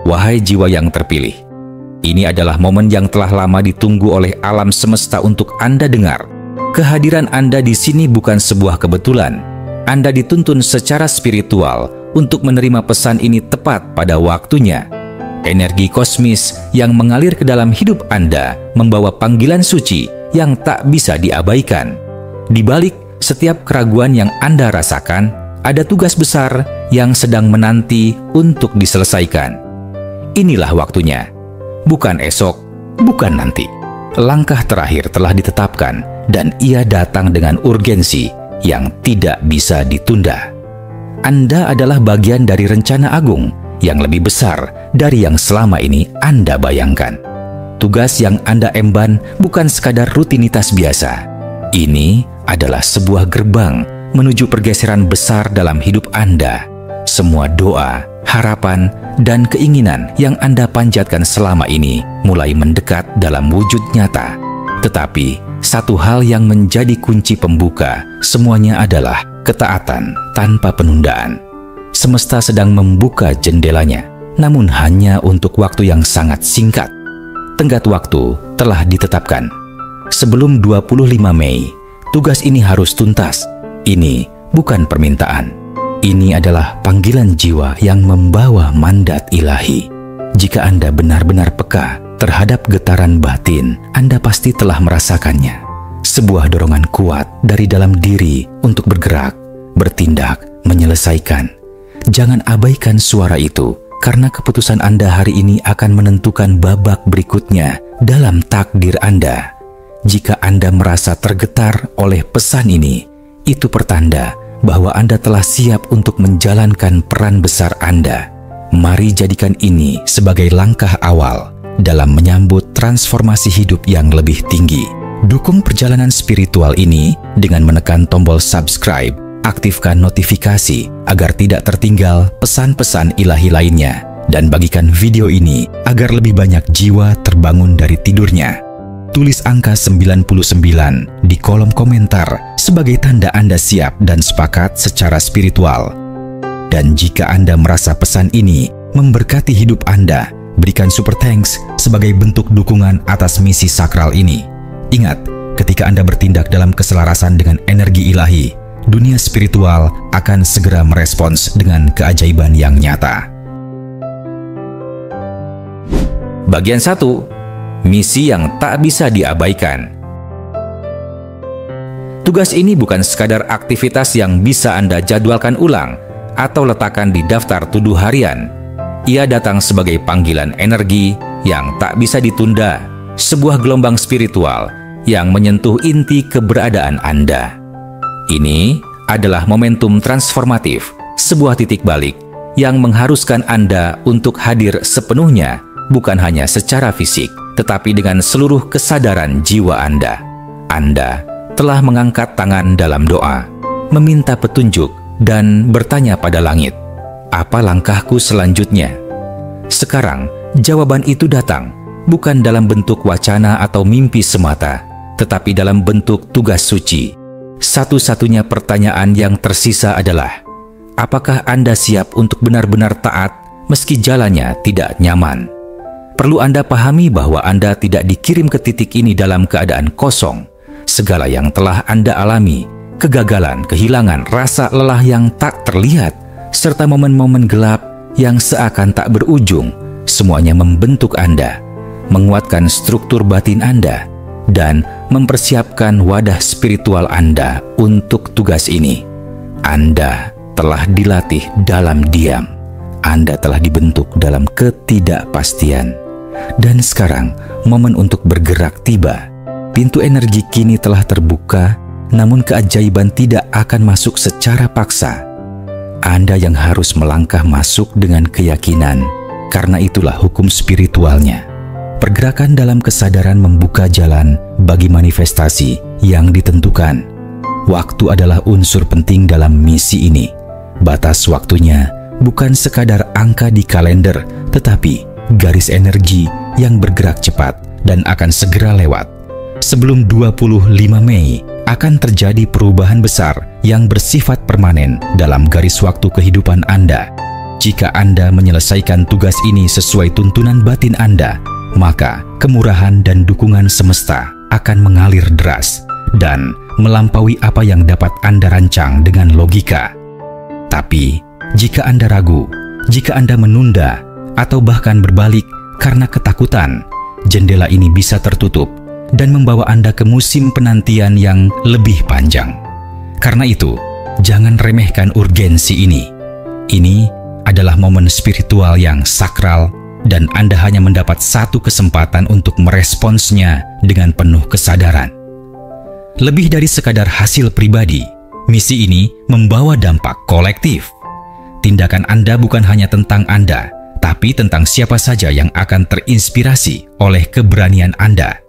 Wahai jiwa yang terpilih, ini adalah momen yang telah lama ditunggu oleh alam semesta untuk Anda dengar. Kehadiran Anda di sini bukan sebuah kebetulan. Anda dituntun secara spiritual untuk menerima pesan ini tepat pada waktunya. Energi kosmis yang mengalir ke dalam hidup Anda membawa panggilan suci yang tak bisa diabaikan. Di balik setiap keraguan yang Anda rasakan, ada tugas besar yang sedang menanti untuk diselesaikan. Inilah waktunya. Bukan esok, bukan nanti. Langkah terakhir telah ditetapkan dan ia datang dengan urgensi yang tidak bisa ditunda. Anda adalah bagian dari rencana agung yang lebih besar dari yang selama ini Anda bayangkan. Tugas yang Anda emban bukan sekadar rutinitas biasa. Ini adalah sebuah gerbang menuju pergeseran besar dalam hidup Anda. Semua doa, harapan, dan keinginan yang Anda panjatkan selama ini mulai mendekat dalam wujud nyata. Tetapi, satu hal yang menjadi kunci pembuka semuanya adalah ketaatan tanpa penundaan. Semesta sedang membuka jendelanya, namun hanya untuk waktu yang sangat singkat. Tenggat waktu telah ditetapkan. Sebelum 25 Mei, tugas ini harus tuntas. Ini bukan permintaan. Ini adalah panggilan jiwa yang membawa mandat ilahi. Jika Anda benar-benar peka terhadap getaran batin, Anda pasti telah merasakannya. Sebuah dorongan kuat dari dalam diri untuk bergerak, bertindak, menyelesaikan. Jangan abaikan suara itu, karena keputusan Anda hari ini akan menentukan babak berikutnya dalam takdir Anda. Jika Anda merasa tergetar oleh pesan ini, itu pertanda bahwa Anda telah siap untuk menjalankan peran besar Anda. Mari jadikan ini sebagai langkah awal dalam menyambut transformasi hidup yang lebih tinggi. Dukung perjalanan spiritual ini dengan menekan tombol subscribe, aktifkan notifikasi agar tidak tertinggal pesan-pesan ilahi lainnya, dan bagikan video ini agar lebih banyak jiwa terbangun dari tidurnya. Tulis angka 99 di kolom komentar sebagai tanda Anda siap dan sepakat secara spiritual. Dan jika Anda merasa pesan ini memberkati hidup Anda, berikan super thanks sebagai bentuk dukungan atas misi sakral ini. Ingat, ketika Anda bertindak dalam keselarasan dengan energi ilahi, dunia spiritual akan segera merespons dengan keajaiban yang nyata. Bagian 1. Misi yang tak bisa diabaikan. Tugas ini bukan sekadar aktivitas yang bisa Anda jadwalkan ulang atau letakkan di daftar to-do harian. Ia datang sebagai panggilan energi yang tak bisa ditunda, sebuah gelombang spiritual yang menyentuh inti keberadaan Anda. Ini adalah momentum transformatif, sebuah titik balik yang mengharuskan Anda untuk hadir sepenuhnya, bukan hanya secara fisik, tetapi dengan seluruh kesadaran jiwa Anda. Anda telah mengangkat tangan dalam doa, meminta petunjuk, dan bertanya pada langit, apa langkahku selanjutnya? Sekarang, jawaban itu datang, bukan dalam bentuk wacana atau mimpi semata, tetapi dalam bentuk tugas suci. Satu-satunya pertanyaan yang tersisa adalah, apakah Anda siap untuk benar-benar taat meski jalannya tidak nyaman? Perlu Anda pahami bahwa Anda tidak dikirim ke titik ini dalam keadaan kosong. Segala yang telah Anda alami, kegagalan, kehilangan, rasa lelah yang tak terlihat, serta momen-momen gelap yang seakan tak berujung, semuanya membentuk Anda, menguatkan struktur batin Anda, dan mempersiapkan wadah spiritual Anda untuk tugas ini. Anda telah dilatih dalam diam. Anda telah dibentuk dalam ketidakpastian. Dan sekarang, momen untuk bergerak tiba. Pintu energi kini telah terbuka, namun keajaiban tidak akan masuk secara paksa. Anda yang harus melangkah masuk dengan keyakinan, karena itulah hukum spiritualnya. Pergerakan dalam kesadaran membuka jalan bagi manifestasi yang ditentukan. Waktu adalah unsur penting dalam misi ini. Batas waktunya bukan sekadar angka di kalender, tetapi garis energi yang bergerak cepat dan akan segera lewat. Sebelum 25 Mei akan terjadi perubahan besar yang bersifat permanen dalam garis waktu kehidupan Anda. Jika Anda menyelesaikan tugas ini sesuai tuntunan batin Anda, maka kemurahan dan dukungan semesta akan mengalir deras dan melampaui apa yang dapat Anda rancang dengan logika. Tapi, jika Anda ragu, jika Anda menunda, atau bahkan berbalik karena ketakutan, jendela ini bisa tertutup dan membawa Anda ke musim penantian yang lebih panjang. Karena itu, jangan remehkan urgensi ini. Ini adalah momen spiritual yang sakral dan Anda hanya mendapat satu kesempatan untuk meresponsnya dengan penuh kesadaran. Lebih dari sekadar hasil pribadi, misi ini membawa dampak kolektif. Tindakan Anda bukan hanya tentang Anda, tapi tentang siapa saja yang akan terinspirasi oleh keberanian Anda.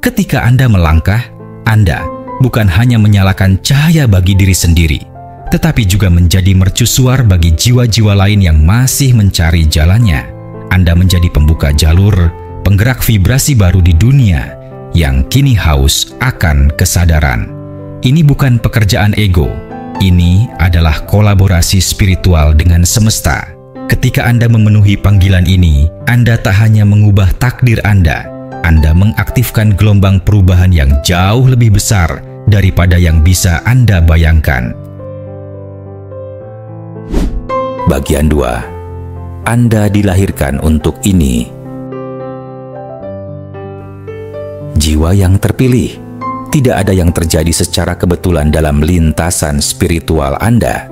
Ketika Anda melangkah, Anda bukan hanya menyalakan cahaya bagi diri sendiri, tetapi juga menjadi mercusuar bagi jiwa-jiwa lain yang masih mencari jalannya. Anda menjadi pembuka jalur, penggerak vibrasi baru di dunia yang kini haus akan kesadaran. Ini bukan pekerjaan ego, ini adalah kolaborasi spiritual dengan semesta. Ketika Anda memenuhi panggilan ini, Anda tak hanya mengubah takdir Anda mengaktifkan gelombang perubahan yang jauh lebih besar daripada yang bisa Anda bayangkan. Bagian 2. Anda dilahirkan untuk ini. Jiwa yang terpilih. Tidak ada yang terjadi secara kebetulan dalam lintasan spiritual Anda.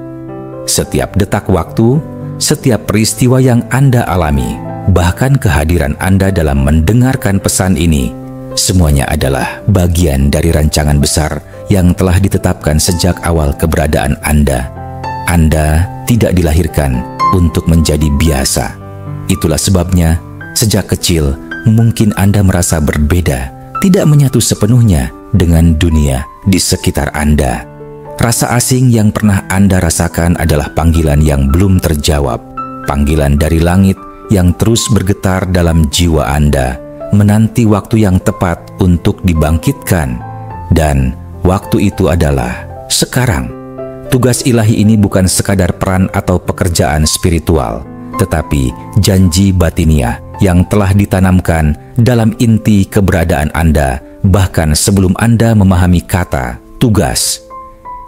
Setiap detak waktu, setiap peristiwa yang Anda alami, bahkan kehadiran Anda dalam mendengarkan pesan ini, semuanya adalah bagian dari rancangan besar yang telah ditetapkan sejak awal keberadaan Anda. Anda tidak dilahirkan untuk menjadi biasa. Itulah sebabnya, sejak kecil, mungkin Anda merasa berbeda, tidak menyatu sepenuhnya dengan dunia di sekitar Anda. Rasa asing yang pernah Anda rasakan adalah panggilan yang belum terjawab, panggilan dari langit yang terus bergetar dalam jiwa Anda, menanti waktu yang tepat untuk dibangkitkan. Dan waktu itu adalah sekarang. Tugas ilahi ini bukan sekadar peran atau pekerjaan spiritual, tetapi janji batiniah yang telah ditanamkan dalam inti keberadaan Anda, bahkan sebelum Anda memahami kata tugas.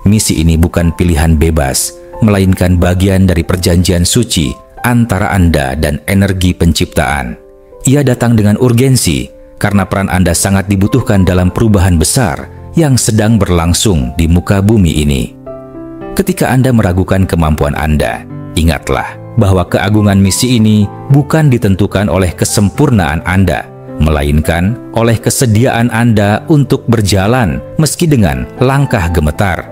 Misi ini bukan pilihan bebas, melainkan bagian dari perjanjian suci antara Anda dan energi penciptaan. Ia datang dengan urgensi karena peran Anda sangat dibutuhkan dalam perubahan besar yang sedang berlangsung di muka bumi ini. Ketika Anda meragukan kemampuan Anda, ingatlah bahwa keagungan misi ini bukan ditentukan oleh kesempurnaan Anda, melainkan oleh kesediaan Anda untuk berjalan meski dengan langkah gemetar.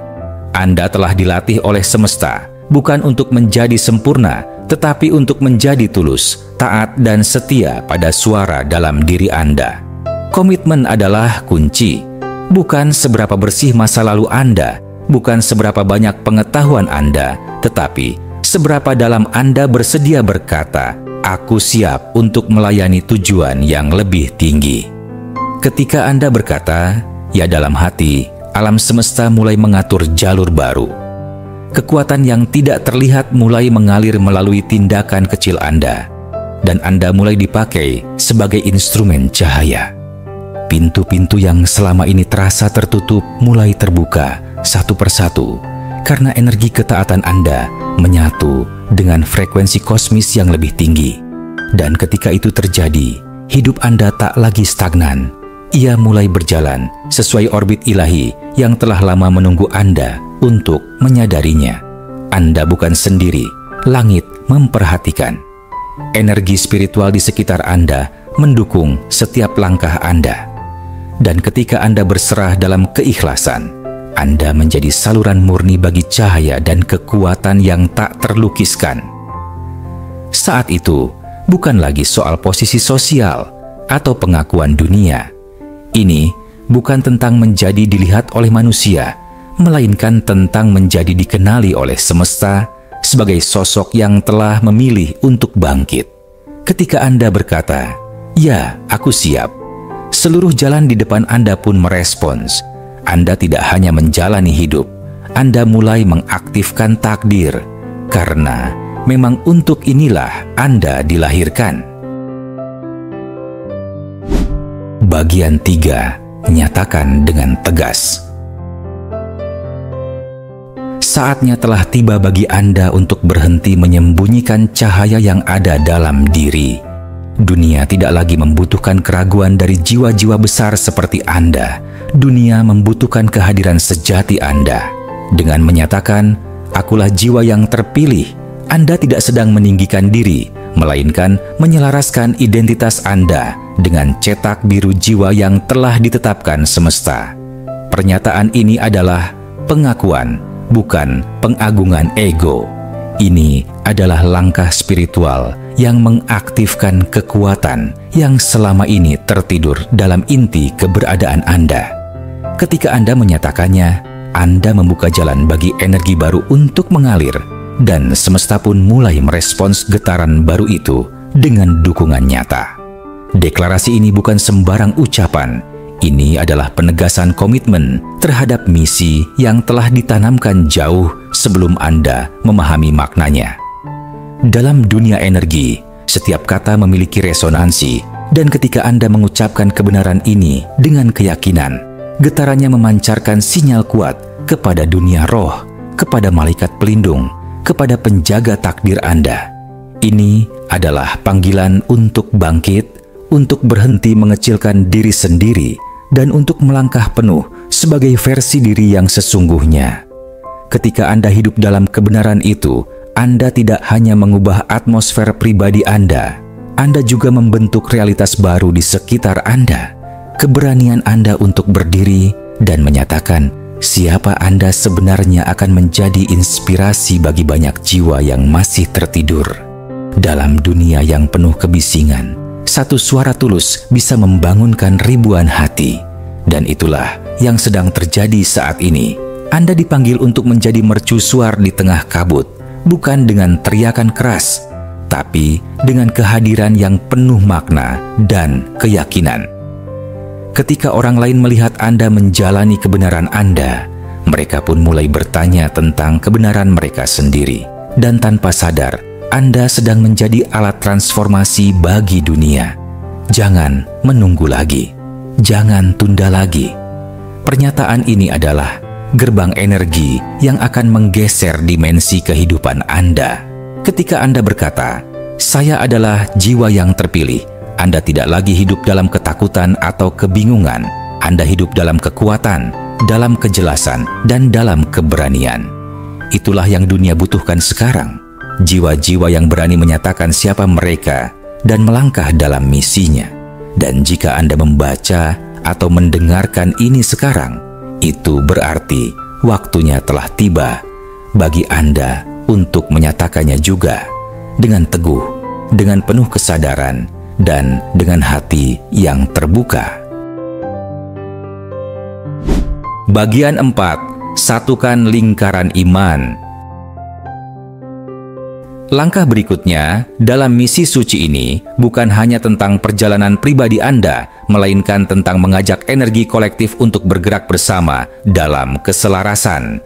Anda telah dilatih oleh semesta, bukan untuk menjadi sempurna, tetapi untuk menjadi tulus, taat, dan setia pada suara dalam diri Anda. Komitmen adalah kunci. Bukan seberapa bersih masa lalu Anda, bukan seberapa banyak pengetahuan Anda, tetapi seberapa dalam Anda bersedia berkata, "Aku siap untuk melayani tujuan yang lebih tinggi." Ketika Anda berkata, ya, dalam hati, alam semesta mulai mengatur jalur baru. Kekuatan yang tidak terlihat mulai mengalir melalui tindakan kecil Anda, dan Anda mulai dipakai sebagai instrumen cahaya. Pintu-pintu yang selama ini terasa tertutup mulai terbuka satu persatu, karena energi ketaatan Anda menyatu dengan frekuensi kosmis yang lebih tinggi. Dan ketika itu terjadi, hidup Anda tak lagi stagnan. Ia mulai berjalan sesuai orbit ilahi yang telah lama menunggu Anda untuk menyadarinya. Anda bukan sendiri, langit memperhatikan. Energi spiritual di sekitar Anda mendukung setiap langkah Anda. Dan ketika Anda berserah dalam keikhlasan, Anda menjadi saluran murni bagi cahaya dan kekuatan yang tak terlukiskan. Saat itu, bukan lagi soal posisi sosial atau pengakuan dunia. Ini bukan tentang menjadi dilihat oleh manusia, melainkan tentang menjadi dikenali oleh semesta sebagai sosok yang telah memilih untuk bangkit. Ketika Anda berkata, "Ya, aku siap," seluruh jalan di depan Anda pun merespons. Anda tidak hanya menjalani hidup, Anda mulai mengaktifkan takdir, karena memang untuk inilah Anda dilahirkan. Bagian 3, nyatakan dengan tegas. Saatnya telah tiba bagi Anda untuk berhenti menyembunyikan cahaya yang ada dalam diri. Dunia tidak lagi membutuhkan keraguan dari jiwa-jiwa besar seperti Anda. Dunia membutuhkan kehadiran sejati Anda. Dengan menyatakan, "Akulah jiwa yang terpilih," Anda tidak sedang meninggikan diri, melainkan menyelaraskan identitas Anda dengan cetak biru jiwa yang telah ditetapkan semesta. Pernyataan ini adalah pengakuan, bukan pengagungan ego. Ini adalah langkah spiritual yang mengaktifkan kekuatan yang selama ini tertidur dalam inti keberadaan Anda. Ketika Anda menyatakannya, Anda membuka jalan bagi energi baru untuk mengalir, dan semesta pun mulai merespons getaran baru itu dengan dukungan nyata. Deklarasi ini bukan sembarang ucapan. Ini adalah penegasan komitmen terhadap misi yang telah ditanamkan jauh sebelum Anda memahami maknanya. Dalam dunia energi, setiap kata memiliki resonansi, dan ketika Anda mengucapkan kebenaran ini dengan keyakinan, getarannya memancarkan sinyal kuat kepada dunia roh, kepada malaikat pelindung, kepada penjaga takdir Anda. Ini adalah panggilan untuk bangkit, untuk berhenti mengecilkan diri sendiri, dan untuk melangkah penuh sebagai versi diri yang sesungguhnya. Ketika Anda hidup dalam kebenaran itu, Anda tidak hanya mengubah atmosfer pribadi Anda juga membentuk realitas baru di sekitar Anda. Keberanian Anda untuk berdiri dan menyatakan siapa Anda sebenarnya akan menjadi inspirasi bagi banyak jiwa yang masih tertidur. Dalam dunia yang penuh kebisingan, satu suara tulus bisa membangunkan ribuan hati. Dan itulah yang sedang terjadi saat ini. Anda dipanggil untuk menjadi mercusuar di tengah kabut, bukan dengan teriakan keras, tapi dengan kehadiran yang penuh makna dan keyakinan. Ketika orang lain melihat Anda menjalani kebenaran Anda, mereka pun mulai bertanya tentang kebenaran mereka sendiri. Dan tanpa sadar, Anda sedang menjadi alat transformasi bagi dunia. Jangan menunggu lagi. Jangan tunda lagi. Pernyataan ini adalah gerbang energi yang akan menggeser dimensi kehidupan Anda. Ketika Anda berkata, "Saya adalah jiwa yang terpilih," Anda tidak lagi hidup dalam ketakutan atau kebingungan. Anda hidup dalam kekuatan, dalam kejelasan, dan dalam keberanian. Itulah yang dunia butuhkan sekarang. Jiwa-jiwa yang berani menyatakan siapa mereka dan melangkah dalam misinya. Dan jika Anda membaca atau mendengarkan ini sekarang, itu berarti waktunya telah tiba bagi Anda untuk menyatakannya juga dengan teguh, dengan penuh kesadaran, dan dengan hati yang terbuka. Bagian 4. Satukan lingkaran iman. Langkah berikutnya dalam misi suci ini bukan hanya tentang perjalanan pribadi Anda, melainkan tentang mengajak energi kolektif untuk bergerak bersama dalam keselarasan.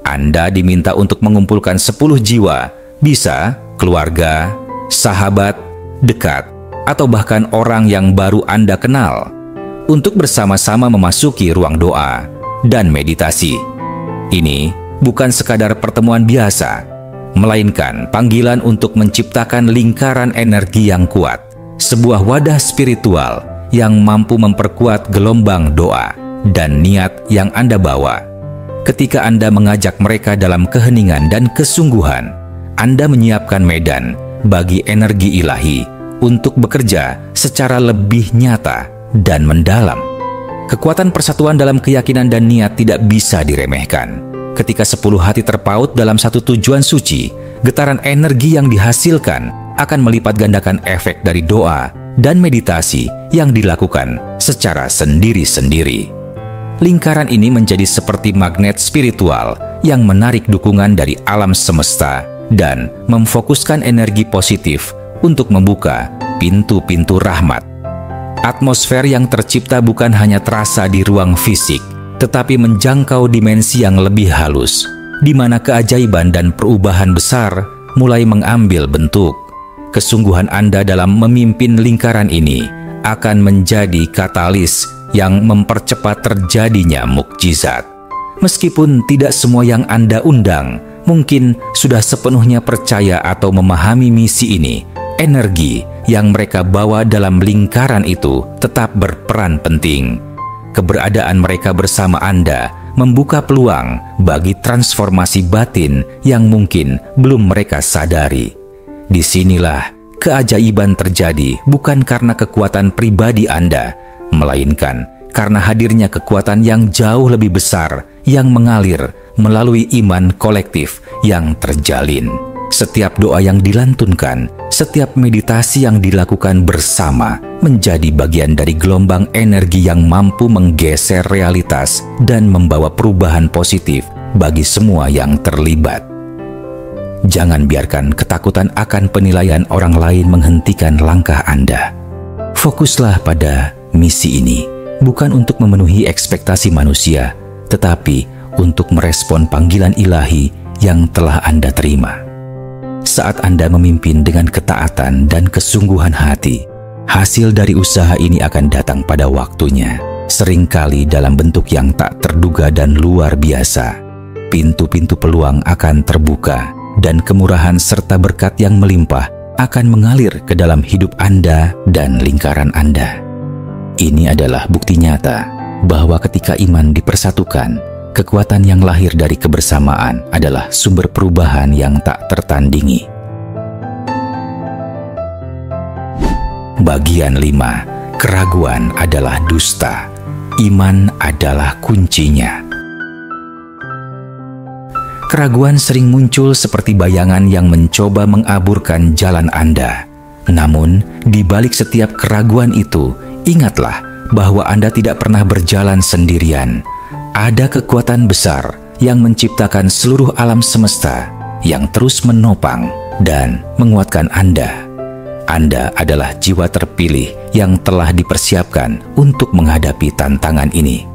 Anda diminta untuk mengumpulkan 10 jiwa, bisa keluarga, sahabat, dekat, atau bahkan orang yang baru Anda kenal, untuk bersama-sama memasuki ruang doa dan meditasi. Ini bukan sekadar pertemuan biasa, melainkan panggilan untuk menciptakan lingkaran energi yang kuat, sebuah wadah spiritual yang mampu memperkuat gelombang doa dan niat yang Anda bawa. Ketika Anda mengajak mereka dalam keheningan dan kesungguhan, Anda menyiapkan medan bagi energi ilahi untuk bekerja secara lebih nyata dan mendalam. Kekuatan persatuan dalam keyakinan dan niat tidak bisa diremehkan. Ketika 10 hati terpaut dalam satu tujuan suci, getaran energi yang dihasilkan akan melipat gandakan efek dari doa dan meditasi yang dilakukan secara sendiri-sendiri. Lingkaran ini menjadi seperti magnet spiritual yang menarik dukungan dari alam semesta dan memfokuskan energi positif untuk membuka pintu-pintu rahmat. Atmosfer yang tercipta bukan hanya terasa di ruang fisik, tetapi menjangkau dimensi yang lebih halus, di mana keajaiban dan perubahan besar mulai mengambil bentuk. Kesungguhan Anda dalam memimpin lingkaran ini akan menjadi katalis yang mempercepat terjadinya mukjizat. Meskipun tidak semua yang Anda undang mungkin sudah sepenuhnya percaya atau memahami misi ini, energi yang mereka bawa dalam lingkaran itu tetap berperan penting. Keberadaan mereka bersama Anda membuka peluang bagi transformasi batin yang mungkin belum mereka sadari. Disinilah keajaiban terjadi, bukan karena kekuatan pribadi Anda, melainkan karena hadirnya kekuatan yang jauh lebih besar yang mengalir melalui iman kolektif yang terjalin. Setiap doa yang dilantunkan, setiap meditasi yang dilakukan bersama menjadi bagian dari gelombang energi yang mampu menggeser realitas dan membawa perubahan positif bagi semua yang terlibat. Jangan biarkan ketakutan akan penilaian orang lain menghentikan langkah Anda. Fokuslah pada misi ini, bukan untuk memenuhi ekspektasi manusia, tetapi untuk merespon panggilan ilahi yang telah Anda terima. Saat Anda memimpin dengan ketaatan dan kesungguhan hati, hasil dari usaha ini akan datang pada waktunya, seringkali dalam bentuk yang tak terduga dan luar biasa. Pintu-pintu peluang akan terbuka, dan kemurahan serta berkat yang melimpah akan mengalir ke dalam hidup Anda dan lingkaran Anda. Ini adalah bukti nyata bahwa ketika iman dipersatukan, kekuatan yang lahir dari kebersamaan adalah sumber perubahan yang tak tertandingi. Bagian 5. Keraguan adalah dusta. Iman adalah kuncinya. Keraguan sering muncul seperti bayangan yang mencoba mengaburkan jalan Anda. Namun, di balik setiap keraguan itu, ingatlah bahwa Anda tidak pernah berjalan sendirian. Ada kekuatan besar yang menciptakan seluruh alam semesta yang terus menopang dan menguatkan Anda. Anda adalah jiwa terpilih yang telah dipersiapkan untuk menghadapi tantangan ini.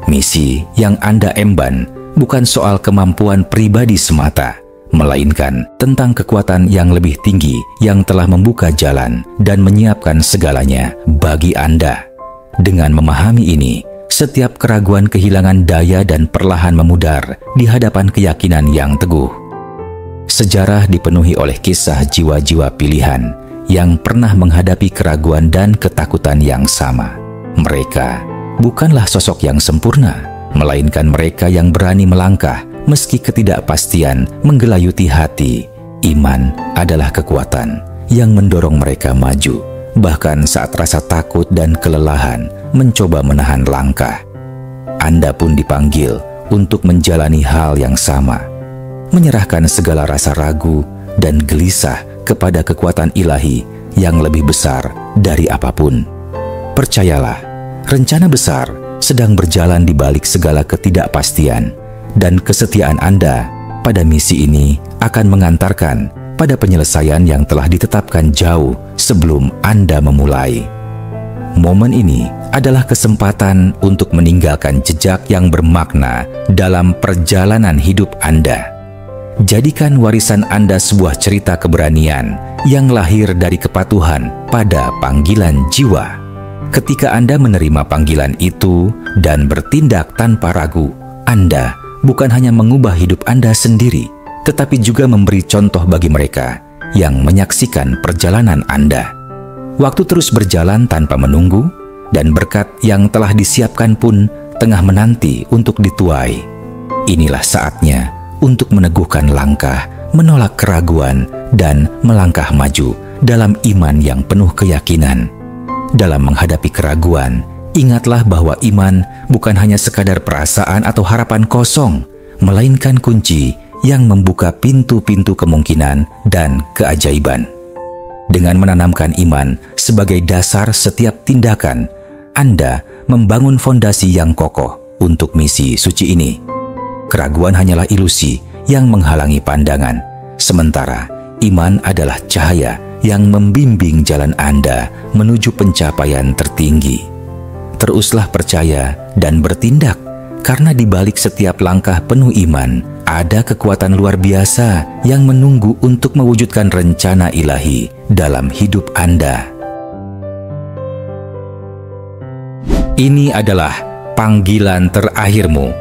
Misi yang Anda emban bukan soal kemampuan pribadi semata, melainkan tentang kekuatan yang lebih tinggi yang telah membuka jalan dan menyiapkan segalanya bagi Anda. Dengan memahami ini, setiap keraguan kehilangan daya dan perlahan memudar di hadapan keyakinan yang teguh. Sejarah dipenuhi oleh kisah jiwa-jiwa pilihan yang pernah menghadapi keraguan dan ketakutan yang sama. Mereka bukanlah sosok yang sempurna, melainkan mereka yang berani melangkah meski ketidakpastian menggelayuti hati. Iman adalah kekuatan yang mendorong mereka maju, bahkan saat rasa takut dan kelelahan mencoba menahan langkah. Anda pun dipanggil untuk menjalani hal yang sama, menyerahkan segala rasa ragu dan gelisah kepada kekuatan ilahi yang lebih besar dari apapun. Percayalah, rencana besar sedang berjalan di balik segala ketidakpastian, dan kesetiaan Anda pada misi ini akan mengantarkan pada penyelesaian yang telah ditetapkan jauh sebelum Anda memulai. Momen ini adalah kesempatan untuk meninggalkan jejak yang bermakna dalam perjalanan hidup Anda. Jadikan warisan Anda sebuah cerita keberanian yang lahir dari kepatuhan pada panggilan jiwa. Ketika Anda menerima panggilan itu dan bertindak tanpa ragu, Anda bukan hanya mengubah hidup Anda sendiri, tetapi juga memberi contoh bagi mereka yang menyaksikan perjalanan Anda. Waktu terus berjalan tanpa menunggu, dan berkat yang telah disiapkan pun tengah menanti untuk dituai. Inilah saatnya untuk meneguhkan langkah, menolak keraguan, dan melangkah maju dalam iman yang penuh keyakinan. Dalam menghadapi keraguan, ingatlah bahwa iman bukan hanya sekadar perasaan atau harapan kosong, melainkan kunci yang membuka pintu-pintu kemungkinan dan keajaiban. Dengan menanamkan iman sebagai dasar setiap tindakan, Anda membangun fondasi yang kokoh untuk misi suci ini. Keraguan hanyalah ilusi yang menghalangi pandangan, sementara iman adalah cahaya yang membimbing jalan Anda menuju pencapaian tertinggi. Teruslah percaya dan bertindak, karena di balik setiap langkah penuh iman ada kekuatan luar biasa yang menunggu untuk mewujudkan rencana ilahi dalam hidup Anda. Ini adalah panggilan terakhirmu.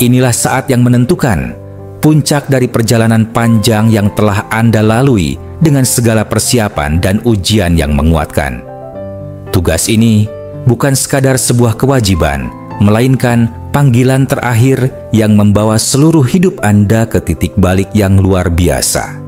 Inilah saat yang menentukan, puncak dari perjalanan panjang yang telah Anda lalui dengan segala persiapan dan ujian yang menguatkan. Tugas ini bukan sekadar sebuah kewajiban, melainkan panggilan terakhir yang membawa seluruh hidup Anda ke titik balik yang luar biasa.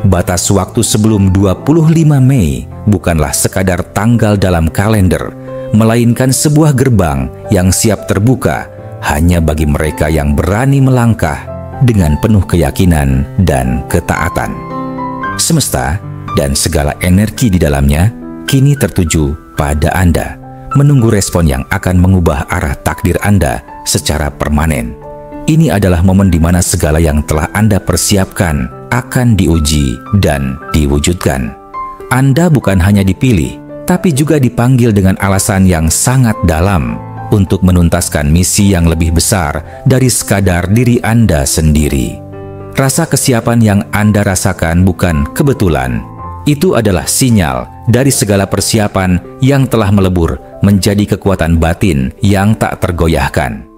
Batas waktu sebelum 25 Mei bukanlah sekadar tanggal dalam kalender, melainkan sebuah gerbang yang siap terbuka hanya bagi mereka yang berani melangkah dengan penuh keyakinan dan ketaatan. Semesta dan segala energi di dalamnya kini tertuju pada Anda, menunggu respon yang akan mengubah arah takdir Anda secara permanen. Ini adalah momen di mana segala yang telah Anda persiapkan akan diuji dan diwujudkan. Anda bukan hanya dipilih, tapi juga dipanggil dengan alasan yang sangat dalam untuk menuntaskan misi yang lebih besar dari sekadar diri Anda sendiri. Rasa kesiapan yang Anda rasakan bukan kebetulan. Itu adalah sinyal dari segala persiapan yang telah melebur menjadi kekuatan batin yang tak tergoyahkan.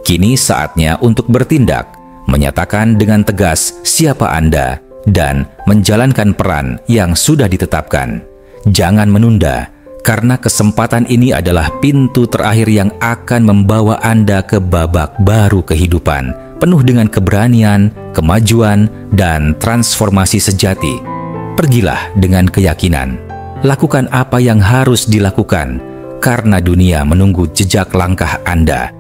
Kini saatnya untuk bertindak, menyatakan dengan tegas siapa Anda, dan menjalankan peran yang sudah ditetapkan. Jangan menunda, karena kesempatan ini adalah pintu terakhir yang akan membawa Anda ke babak baru kehidupan, penuh dengan keberanian, kemajuan, dan transformasi sejati. Pergilah dengan keyakinan. Lakukan apa yang harus dilakukan, karena dunia menunggu jejak langkah Anda